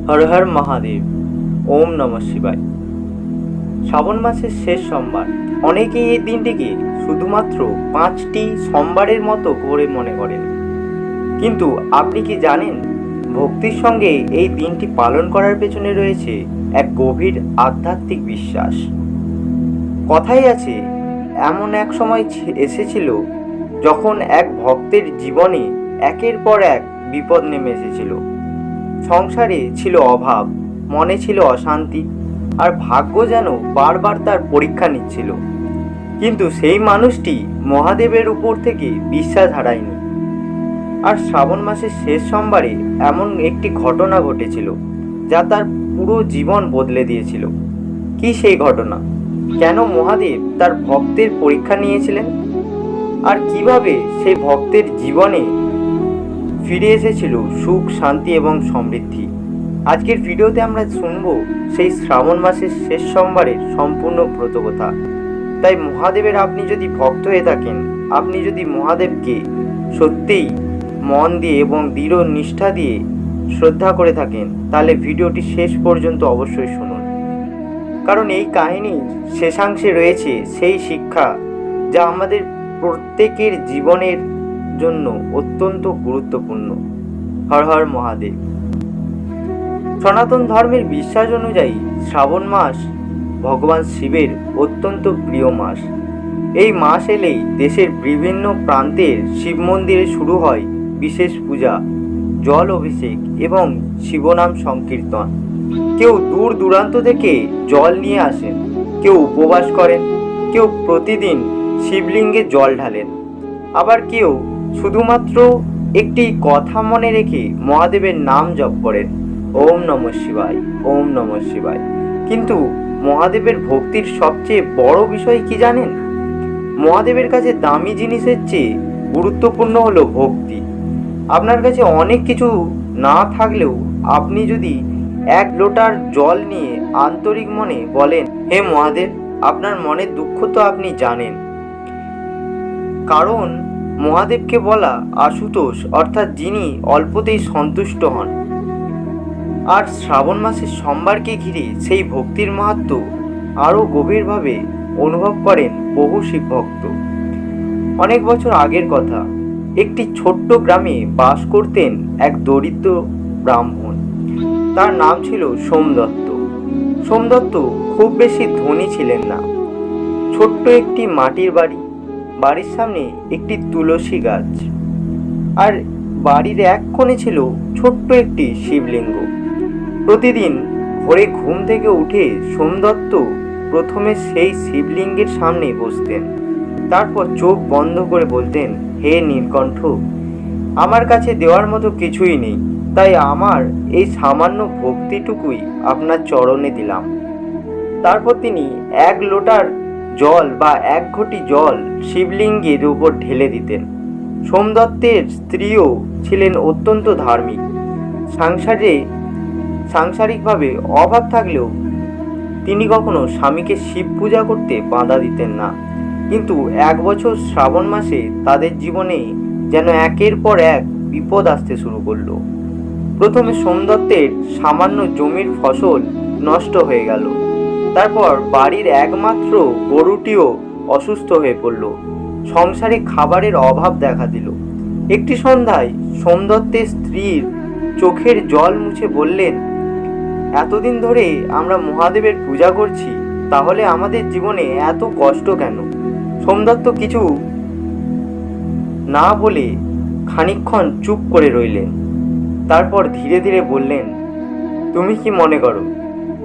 হর হর মহাদেব। ওম নমঃ শিবায়। শ্রাবণ মাসের শেষ সোমবার। অনেকেই এই দিনটিকে শুধুমাত্র 5টি সোমবারের মতো করে মনে করেন, কিন্তু আপনি কি জানেন ভক্তির সঙ্গে এই দিনটি পালন করার পেছনে রয়েছে এক গভীর আধ্যাত্মিক বিশ্বাস। কথাই আছে, এমন এক সময় এসেছিল যখন এক ভক্তের জীবনে একের পর এক বিপদ নেমে এসেছিল। সংসারে ছিল অভাব, মনে ছিল অশান্তি, আর ভাগ্য যেন বারবার তার পরীক্ষা নিচ্ছিল। কিন্তু সেই মানুষটি মহাদেবের উপর থেকে বিশ্বাস হারায়নি। আর শ্রাবণ মাসের শেষ সোমবারে এমন একটি ঘটনা ঘটেছিল যা তার পুরো জীবন বদলে দিয়েছিল। কি সেই ঘটনা? কেন মহাদেব তার ভক্তের পরীক্ষা নিয়েছিলেন? আর কিভাবে সেই ভক্তের জীবনে ফিরে এসেছিল সুখ, শান্তি এবং সমৃদ্ধি? আজকের ভিডিওতে আমরা শুনব সেই শ্রাবণ মাসের শেষ সোমবারের সম্পূর্ণ ব্রতকথা। তাই মহাদেবের আপনি যদি ভক্ত হয়ে থাকেন, আপনি যদি মহাদেবকে সত্যিই মন দিয়ে এবং দৃঢ় নিষ্ঠা দিয়ে শ্রদ্ধা করে থাকেন, তাহলে ভিডিওটি শেষ পর্যন্ত অবশ্যই শুনুন। কারণ এই কাহিনীর শেষাংশে রয়েছে সেই শিক্ষা যা আমাদের প্রত্যেকের জীবনের জন্য অত্যন্ত গুরুত্বপূর্ণ। হর হর মহাদেব। সনাতন ধর্মের বিশ্বাস অনুযায়ী শ্রাবণ মাস ভগবান শিবের অত্যন্ত প্রিয় মাস। এই মাস এলেই দেশের বিভিন্ন প্রান্তের শিব মন্দিরে শুরু হয় বিশেষ পূজা, জল অভিষেক এবং শিবনাম সংকীর্তন। কেউ দূর দূরান্ত থেকে জল নিয়ে আসেন, কেউ উপবাস করেন, কেউ প্রতিদিন শিবলিঙ্গে জল ঢালেন, আবার কেউ শুধুমাত্র একটি কথা মনে রেখে মহাদেবের নাম জপ করেন, ওম নমঃ শিবায়, ওম নমঃ শিবায়। কিন্তু মহাদেবের ভক্তির সবচেয়ে বড় বিষয় কি জানেন? মহাদেবের কাছে দামি জিনিসের চেয়ে গুরুত্বপূর্ণ হলো ভক্তি। আপনার কাছে অনেক কিছু না থাকলেও আপনি যদি এক লোটার জল নিয়ে আন্তরিক মনে বলেন, হে মহাদেব, আপনার মনের দুঃখ তো আপনি জানেন। কারণ মহাদেবকে বলা আশুতোষ, অর্থাৎ যিনি অল্পতেই সন্তুষ্ট হন। আর শ্রাবণ মাসের সোমবারকে ঘিরে সেই ভক্তির মাহাত্ম্য আরও গভীরভাবে অনুভব করেন বহু শিবভক্ত। অনেক বছর আগের কথা, একটি ছোট্ট গ্রামে বাস করতেন এক দরিদ্র ব্রাহ্মণ। তার নাম ছিল সোমদত্ত। সোমদত্ত খুব বেশি ধনী ছিলেন না। ছোট্ট একটি মাটির বাড়ি, বাড়ির সামনে একটি তুলসী গাছ, আর বাড়ির এক কোণে ছিল ছোট্ট একটি শিবলিঙ্গ। প্রতিদিন ভোরে ঘুম থেকে উঠে সোমদত্ত প্রথমে সেই শিবলিঙ্গের সামনে বসতেন। তারপর চোখ বন্ধ করে বলতেন, হে নীলকণ্ঠ, আমার কাছে দেওয়ার মতো কিছুই নেই, তাই আমার এই সামান্য ভক্তিটুকুই আপনার চরণে দিলাম। তারপর তিনি এক লোটার জল বা এক ঘটি জল শিবলিঙ্গের উপর ঢেলে দিতেন। সোমদত্তের স্ত্রীও ছিলেন অত্যন্ত ধার্মিক। সাংসারিকভাবে অভাব থাকলেও তিনি কখনো স্বামীকে শিব পূজা করতে বাধা দিতেন না। কিন্তু এক বছর শ্রাবণ মাসে তাদের জীবনে যেন একের পর এক বিপদ আসতে শুরু করলো। প্রথমে সোমদত্তের সামান্য জমির ফসল নষ্ট হয়ে গেল। তারপর বাড়ির একমাত্র গরুটিও অসুস্থ হয়ে পড়ল। সংসারে খাবারের অভাব দেখা দিল। একটি সন্ধ্যায় সোমদত্তের স্ত্রীর চোখের জল মুছে বললেন, এতদিন ধরে আমরা মহাদেবের পূজা করছি, তাহলে আমাদের জীবনে এত কষ্ট কেন? সোমদত্ত কিছু না বলে খানিকক্ষণ চুপ করে রইলেন। তারপর ধীরে ধীরে বললেন, তুমি কি মনে করো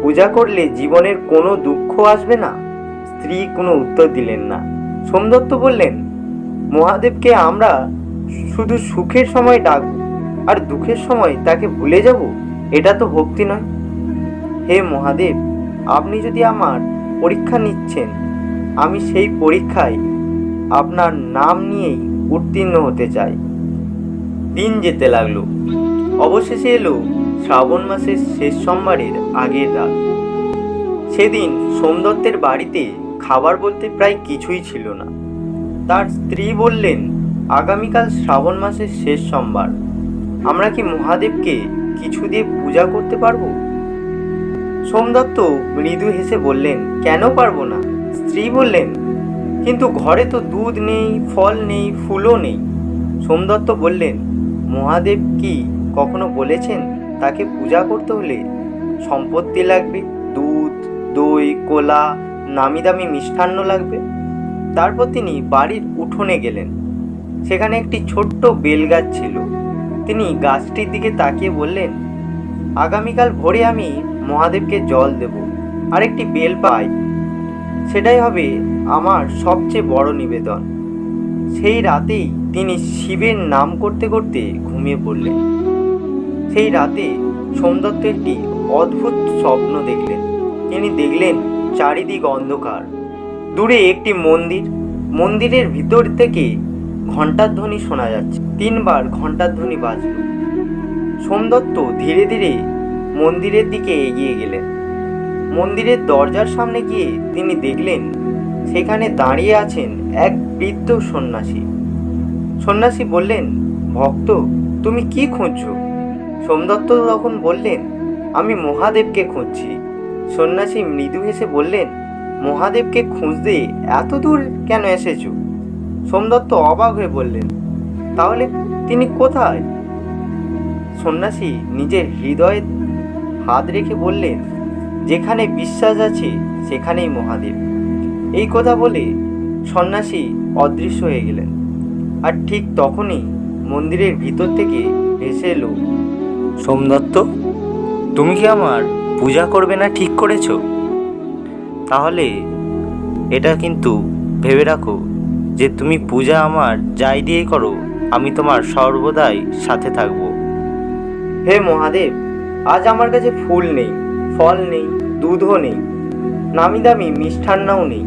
পূজা করলে জীবনের কোনো দুঃখ আসবে না? স্ত্রী কোনো উত্তর দিলেন না। সোমদত্ত বললেন, মহাদেবকে আমরা শুধু সুখের সময় ডাকব আর দুঃখের সময় তাকে ভুলে যাব, এটা তো ভক্তি নয়। হে মহাদেব, আপনি যদি আমার পরীক্ষা নিচ্ছেন, আমি সেই পরীক্ষায় আপনার নাম নিয়েই উত্তীর্ণ হতে চাই। দিন যেতে লাগলো। অবশেষে এলো শ্রাবণ মাসের শেষ সোমবারের আগের রাত। সেদিন সোমদত্তের বাড়িতে খাবার বলতে প্রায় কিছুই ছিল না। তার স্ত্রী বললেন, আগামীকাল শ্রাবণ মাসের শেষ সোমবার, আমরা কি মহাদেবকে কিছু দিয়ে পূজা করতে পারবো? সোমদত্ত মৃদু হেসে বললেন, কেন পারবো না? স্ত্রী বললেন, কিন্তু ঘরে তো দুধ নেই, ফল নেই, ফুলও নেই। সোমদত্ত বললেন, মহাদেব কি কখনো বলেছেন তাকে পূজা করতে হলে সম্পত্তি লাগবে, দুধ, দই, কোলা, নামি দামি মিষ্টান্ন লাগবে? তারপর তিনি বাড়ির উঠোনে গেলেন। সেখানে একটি ছোট্ট বেলগাছ ছিল। তিনি গাছটির দিকে তাকিয়ে বললেন, আগামীকাল ভোরে আমি মহাদেবকে জল দেব আর একটি বেল পাই, সেটাই হবে আমার সবচেয়ে বড় নিবেদন। সেই রাতেই তিনি শিবের নাম করতে করতে ঘুমিয়ে পড়লেন। সেই রাতে সোমদত্ত একটি অদ্ভুত স্বপ্ন দেখলেন। তিনি দেখলেন চারিদিক অন্ধকার, দূরে একটি মন্দির, মন্দিরের ভিতর থেকে ঘণ্টার ধ্বনি শোনা যাচ্ছে। 3 বার ঘণ্টার ধ্বনি বাজল। সোমদত্ত ধীরে ধীরে মন্দিরের দিকে এগিয়ে গেলেন। মন্দিরের দরজার সামনে গিয়ে তিনি দেখলেন সেখানে দাঁড়িয়ে আছেন এক বৃদ্ধ সন্ন্যাসী। সন্ন্যাসী বললেন, ভক্ত, তুমি কি খুঁজছো? সোমদত্ত তখন বললেন, আমি মহাদেবকে খুঁজছি। সন্ন্যাসী মৃদু হেসে বললেন, মহাদেবকে খুঁজতে এত দূর কেন এসেছো? সোমদত্ত অবাক হয়ে বললেন, তাহলে তিনি কোথায়? সন্ন্যাসী নিজের হৃদয়ে হাত রেখে বললেন, যেখানে বিশ্বাস আছে সেখানেই মহাদেব। এই কথা বলে সন্ন্যাসী অদৃশ্য হয়ে গেলেন। আর ঠিক তখনই মন্দিরের ভিতর থেকে ভেসে এলো, সোমদত্ত, তুমি কি আমার পূজা করবে না ঠিক করেছো? তাহলে এটা কিন্তু ভেবে রাখো যে তুমি পূজা আমার যাই দিয়েই করো, আমি তোমার সর্বদাই সাথে থাকব। হে মহাদেব, আজ আমার কাছে ফুল নেই, ফল নেই, দুধও নেই, নামি দামি মিষ্টান্নও নেই,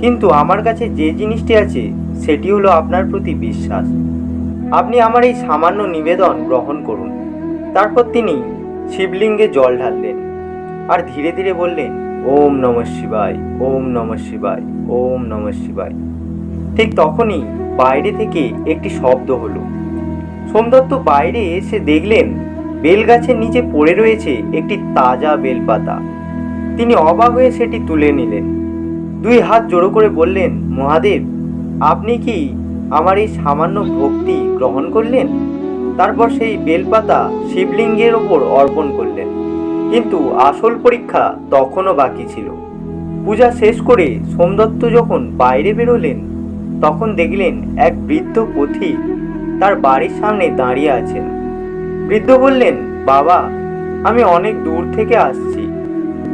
কিন্তু আমার কাছে যে জিনিসটি আছে সেটি হলো আপনার প্রতি বিশ্বাস। আপনি আমার এই সামান্য নিবেদন গ্রহণ করুন। তারপর তিনি শিবলিঙ্গে জল ঢাললেন আর ধীরে ধীরে বললেন, ওম নমঃ শিবায়, ওম নমঃ শিবায়, ওম নমঃ শিবায়। ঠিক তখনই বাইরে থেকে একটি শব্দ হলো। সোমদত্ত বাইরে এসে দেখলেন বেলগাছের নিচে পড়ে রয়েছে একটি তাজা বেলপাতা। তিনি অবাক হয়ে সেটি তুলে নিলেন। 2 হাত জোড়ো করে বললেন, মহাদেব, আপনি কি আমার এই সামান্য ভক্তি গ্রহণ করলেন? তারপর সেই বেলপাতা শিবলিঙ্গের ওপর অর্পণ করলেন। কিন্তু আসল পরীক্ষা তখনও বাকি ছিল। পূজা শেষ করে সোমদত্ত যখন বাইরে বেরোলেন, তখন দেখলেন এক বৃদ্ধ পথিক তার বাড়ির সামনে দাঁড়িয়ে আছেন। বৃদ্ধ বললেন, বাবা, আমি অনেক দূর থেকে আসছি,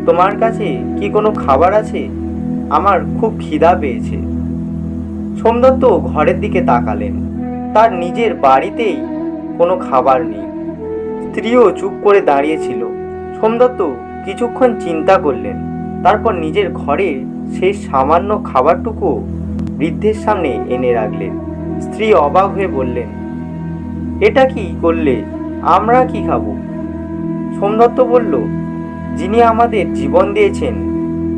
তোমার কাছে কি কোনো খাবার আছে? আমার খুব খিদা পেয়েছে। সোমদত্ত ঘরের দিকে তাকালেন। তার নিজের বাড়িতেই কোনো খাবার নেই। স্ত্রীও চুপ করে দাঁড়িয়েছিল। সোমদত্ত কিছুক্ষণ চিন্তা করলেন, তারপর নিজের ঘরে সেই সামান্য খাবারটুকু বৃদ্ধের সামনে এনে রাখলেন। স্ত্রী অবাক হয়ে বললেন, এটা কি করলে? আমরা কি খাবো? সোমদত্ত বলল, যিনি আমাদের জীবন দিয়েছেন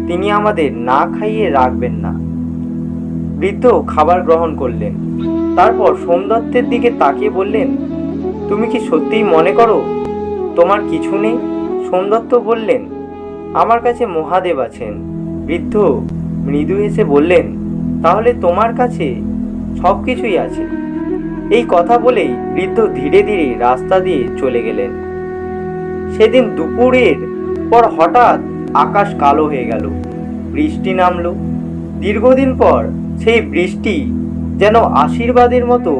তিনি আমাদের না খাইয়ে রাখবেন না। বৃদ্ধ খাবার গ্রহণ করলেন। তারপর সোমদত্তের দিকে তাকিয়ে বললেন, তুমি কি সত্যিই মনে করো তোমার কিছু নেই? সোমদত্ত বললেন, আমার কাছে মহাদেব আছেন। বৃদ্ধ মৃদু হেসে বললেন, তাহলে তোমার কাছে সব কিছুই আছে। এই কথা বলেই বৃদ্ধ ধীরে ধীরে রাস্তা দিয়ে চলে গেলেন। সেদিন দুপুরের পর হঠাৎ আকাশ কালো হয়ে গেল। বৃষ্টি নামলো। দীর্ঘদিন পর সেই বৃষ্টি যেন আশীর্বাদের মতো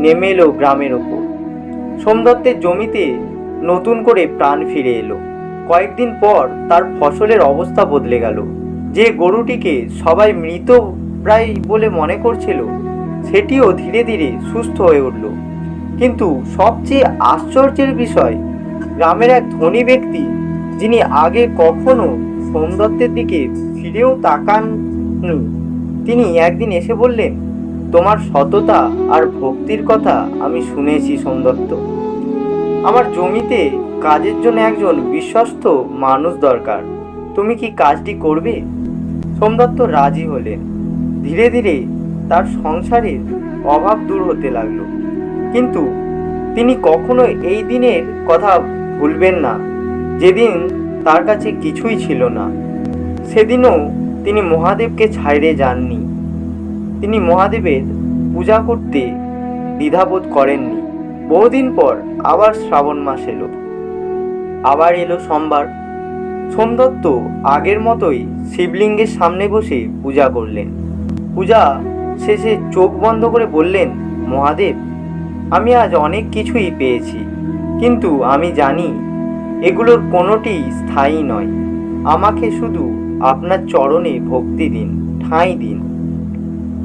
নেমে এলো গ্রামের ওপর। সোমদত্তের জমিতে নতুন করে প্রাণ ফিরে এলো। কয়েকদিন পর তার ফসলের অবস্থা বদলে গেল। যে গরুটিকে সবাই মৃত প্রায় বলে মনে করছিল, সেটিও ধীরে ধীরে সুস্থ হয়ে উঠল। কিন্তু সবচেয়ে আশ্চর্যের বিষয়, গ্রামের এক ধনী ব্যক্তি, যিনি আগে কখনো সোমদত্তের দিকে ফিরেও তাকাননি, তিনি একদিন এসে বললেন, তোমার সততা আর ভক্তির কথা আমি শুনেছি সোমদত্ত। আমার জমিতে কাজের জন্য একজন বিশ্বস্ত মানুষ দরকার, তুমি কি কাজটি করবে? সোমদত্ত রাজি হলেন। ধীরে ধীরে তার সংসারের অভাব দূর হতে লাগলো। কিন্তু তিনি কখনো এই দিনের কথা ভুলবেন না যেদিন তার কাছে কিছুই ছিল না, সেদিনও তিনি মহাদেবকে ছাইড়ে যাননি। তিনি মহাদেবের পূজা করতে দ্বিধাবোধ করেননি। বহুদিন পর আবার শ্রাবণ মাস এলো। আবার এলো সোমবার। সোমদত্ত আগের মতোই শিবলিঙ্গের সামনে বসে পূজা করলেন। পূজা শেষে চোখ বন্ধ করে বললেন, মহাদেব, আমি আজ অনেক কিছুই পেয়েছি, কিন্তু আমি জানি এগুলোর কোনোটি স্থায়ী নয়। আমাকে শুধু আপনার চরণে ভক্তি দিন, ঠাঁই দিন।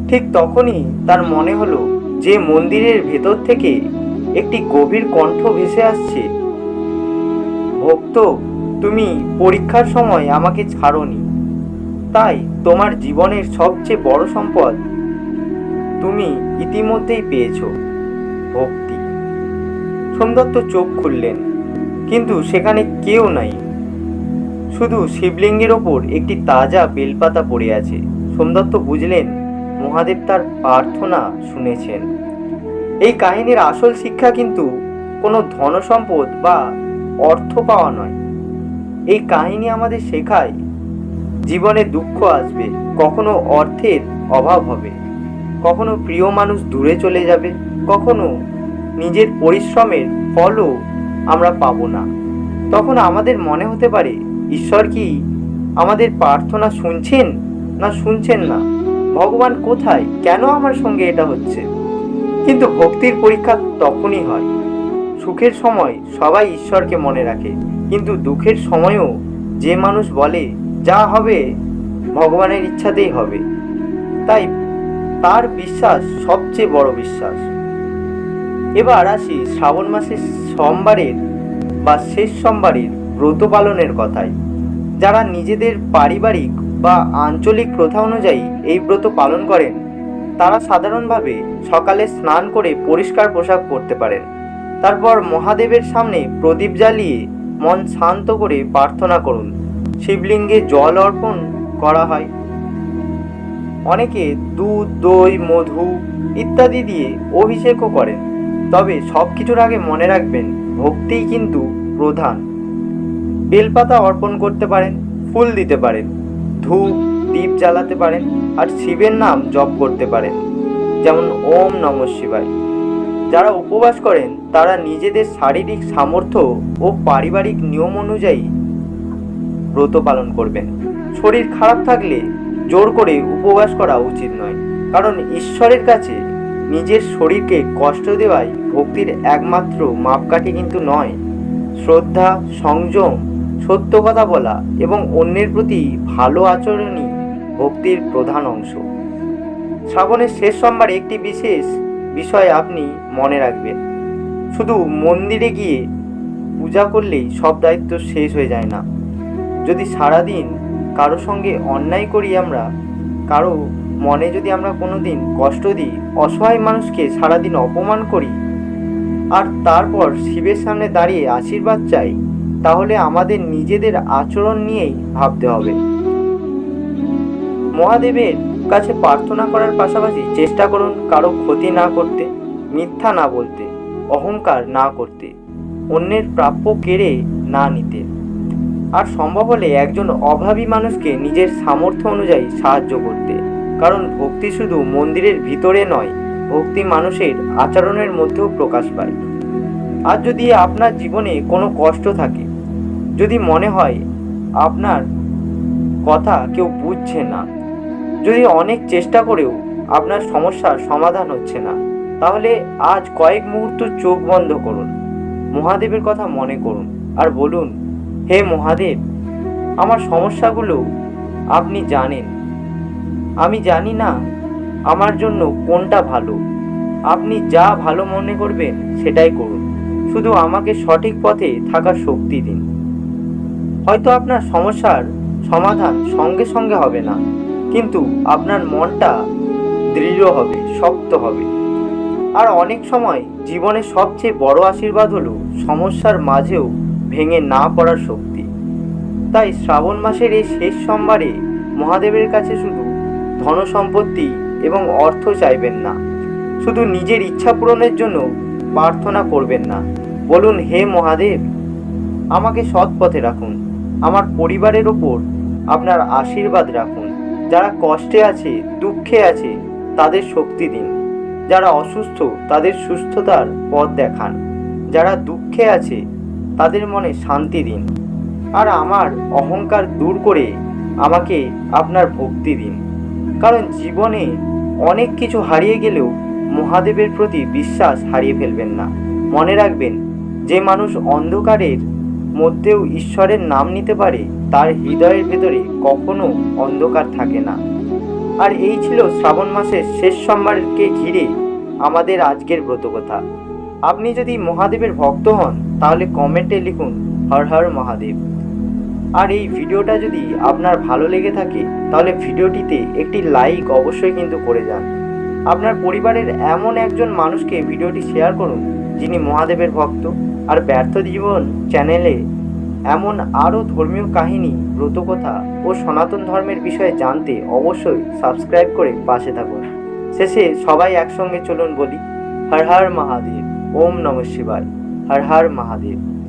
ঠিক তখনই তার মনে হলো যে মন্দিরের ভেতর থেকে একটি গভীর কণ্ঠ ভেসে আসছে, ভক্ত, তুমি পরীক্ষার সময় আমাকে ছাড়োনি, তাই তোমার জীবনের সবচেয়ে বড় সম্পদ তুমি ইতিমধ্যেই পেয়েছ, ভক্তি। সোমদত্ত চোখ খুললেন, কিন্তু সেখানে কেউ নাই। শুধু শিবলিঙ্গের ওপর একটি তাজা বেলপাতা পড়ে আছে। সোমদত্ত বুঝলেন মহাদেব তার প্রার্থনা শুনেছেন। এই কাহিনীর আসল শিক্ষা কিন্তু কোনো ধনসম্পদ বা অর্থ পাওয়া নয়। এই কাহিনী আমাদের শেখায় জীবনে দুঃখ আসবে, কখনো অর্থের অভাব হবে, কখনো প্রিয় মানুষ দূরে চলে যাবে, কখনো নিজের পরিশ্রমের ফলও আমরা পাবো না। তখন আমাদের মনে হতে পারে, ঈশ্বর কি আমাদের প্রার্থনা শুনছেন না শুনছেন না? ভগবান কোথায়? কেন আমার সঙ্গে এটা হচ্ছে? কিন্তু ভক্তির পরীক্ষা তখনই হয়। সুখের সময় সবাই ঈশ্বরকে মনে রাখে, কিন্তু দুঃখের সময়ও যে মানুষ বলে যা হবে ভগবানের ইচ্ছাতেই হবে, তাই তার বিশ্বাস সবচেয়ে বড় বিশ্বাস। এবার আসি শ্রাবণ মাসের সোমবারের বা শেষ সোমবারের ব্রত পালনের কথায়। যারা নিজেদের পারিবারিক বা আঞ্চলিক প্রথা অনুযায়ী এই ব্রত পালন করেন, তারা সাধারণভাবে সকালে স্নান করে পরিষ্কার পোশাক পরতে পারেন। তারপর মহাদেবের সামনে প্রদীপ জ্বালিয়ে মন শান্ত করে প্রার্থনা করুন। শিবলিঙ্গে জল অর্পণ করা হয়। অনেকে দুধ, দই, মধু ইত্যাদি দিয়ে অভিষেকও করেন। তবে সব কিছুর আগে মনে রাখবেন, ভক্তিই কিন্তু প্রধান। বেলপাতা অর্পণ করতে পারেন, ফুল দিতে পারেন, ধূপ দীপ জ্বালাতে পারেন, আর শিবের নাম জপ করতে পারেন, যেমন ওম নমঃ শিবায়। যারা উপবাস করেন তারা নিজেদের শারীরিক সামর্থ্য ও পারিবারিক নিয়ম অনুযায়ী ব্রত পালন করবেন। শরীর খারাপ থাকলে জোর করে উপবাস করা উচিত নয়, কারণ ঈশ্বরের কাছে নিজের শরীরকে কষ্ট দেওয়াই ভক্তির একমাত্র মাপকাঠি কিন্তু নয়। শ্রদ্ধা, সংযম, সত্য কথা বলা এবং অন্যের প্রতি ভালো আচরণই ভক্তির প্রধান অংশ। শ্রাবণের শেষ সোমবারে একটি বিশেষ বিষয় আপনি মনে রাখবেন, শুধু মন্দিরে গিয়ে পূজা করলেই সব দায়িত্ব শেষ হয়ে যায় না। যদি সারাদিন কারো সঙ্গে অন্যায় করি, আমরা কারো মনে যদি আমরা কোনো দিন কষ্ট দিই, অসহায় মানুষকে সারাদিন অপমান করি, আর তারপর শিবের সামনে দাঁড়িয়ে আশীর্বাদ চাই, তাহলে আমাদের নিজেদের আচরণ নিয়েই ভাবতে হবে। মহাদেবের কাছে প্রার্থনা করার পাশাপাশি চেষ্টা করুন কারো ক্ষতি না করতে, মিথ্যা না বলতে, অহংকার না করতে, অন্যের প্রাপ্য কেড়ে না নিতে, আর সম্ভব হলে একজন অভাবী মানুষকে নিজের সামর্থ্য অনুযায়ী সাহায্য করতে। কারণ ভক্তি শুধু মন্দিরের ভিতরে নয়, ভক্তি মানুষের আচরণের মধ্যেও প্রকাশ পায়। আর যদি আপনার জীবনে কোনো কষ্ট থাকে, যদি মনে হয় আপনার কথা কেউ বুঝছে না, যদি অনেক চেষ্টা করেও আপনার সমস্যার সমাধান হচ্ছে না, তাহলে আজ কয়েক মুহূর্ত চোখ বন্ধ করুন, মহাদেবের কথা মনে করুন আর বলুন, হে মহাদেব, আমার সমস্যাগুলো আপনি জানেন। আমি জানি না আমার জন্য কোনটা ভালো। আপনি যা ভালো মনে করবেন সেটাই করুন, শুধু আমাকে সঠিক পথে থাকার শক্তি দিন। হয়তো আপনার সমস্যার সমাধান সঙ্গে সঙ্গে হবে না, কিন্তু আপনার মনটা দৃঢ় হবে, শক্ত হবে। আর অনেক সময় জীবনের সবচেয়ে বড় আশীর্বাদ হলো সমস্যার মাঝেও ভেঙে না পড়ার শক্তি। তাই শ্রাবণ মাসের এই শেষ সোমবারে মহাদেবের কাছে শুধু ধনসম্পত্তি এবং অর্থ চাইবেন না, শুধু নিজের ইচ্ছা পূরণের জন্য প্রার্থনা করবেন না। বলুন, হে মহাদেব, আমাকে সৎ পথে রাখুন। আমার পরিবারের ওপর আপনার আশীর্বাদ রাখুন। যারা কষ্টে আছে, দুঃখে আছে, তাদের শক্তি দিন। যারা অসুস্থ তাদের সুস্থতার পথ দেখান। যারা দুঃখে আছে তাদের মনে শান্তি দিন। আর আমার অহংকার দূর করে আমাকে আপনার ভক্তি দিন। কারণ জীবনে অনেক কিছু হারিয়ে গেলেও মহাদেবের প্রতি বিশ্বাস হারিয়ে ফেলবেন না। মনে রাখবেন, যে মানুষ অন্ধকারের মধ্যেও ঈশ্বরের নাম নিতে পারে তার হৃদয়ের ভেতরে কখনো অন্ধকার থাকে না। আর এই ছিল শ্রাবণ মাসের শেষ সোমবারকে ঘিরে আমাদের আজকের ব্রতকথা। আপনি যদি মহাদেবের ভক্ত হন তাহলে কমেন্টে লিখুন হর হর মহাদেব। আর এই ভিডিওটা যদি আপনার ভালো লেগে থাকে তাহলে ভিডিওটিতে একটি লাইক অবশ্যই কিন্তু করে যান। আপনার পরিবারের এমন একজন মানুষকে ভিডিওটি শেয়ার করুন যিনি মহাদেবের ভক্ত। আর ব্যর্থ জীবন চ্যানেলে এমন আরও ধর্মীয় কাহিনী, ব্রতকথা ও সনাতন ধর্মের বিষয়ে জানতে অবশ্যই সাবস্ক্রাইব করে পাশে থাকুন। শেষে সবাই একসঙ্গে চলুন বলি হর হর মহাদেব, ওম নমঃ শিবায়, হর হর মহাদেব।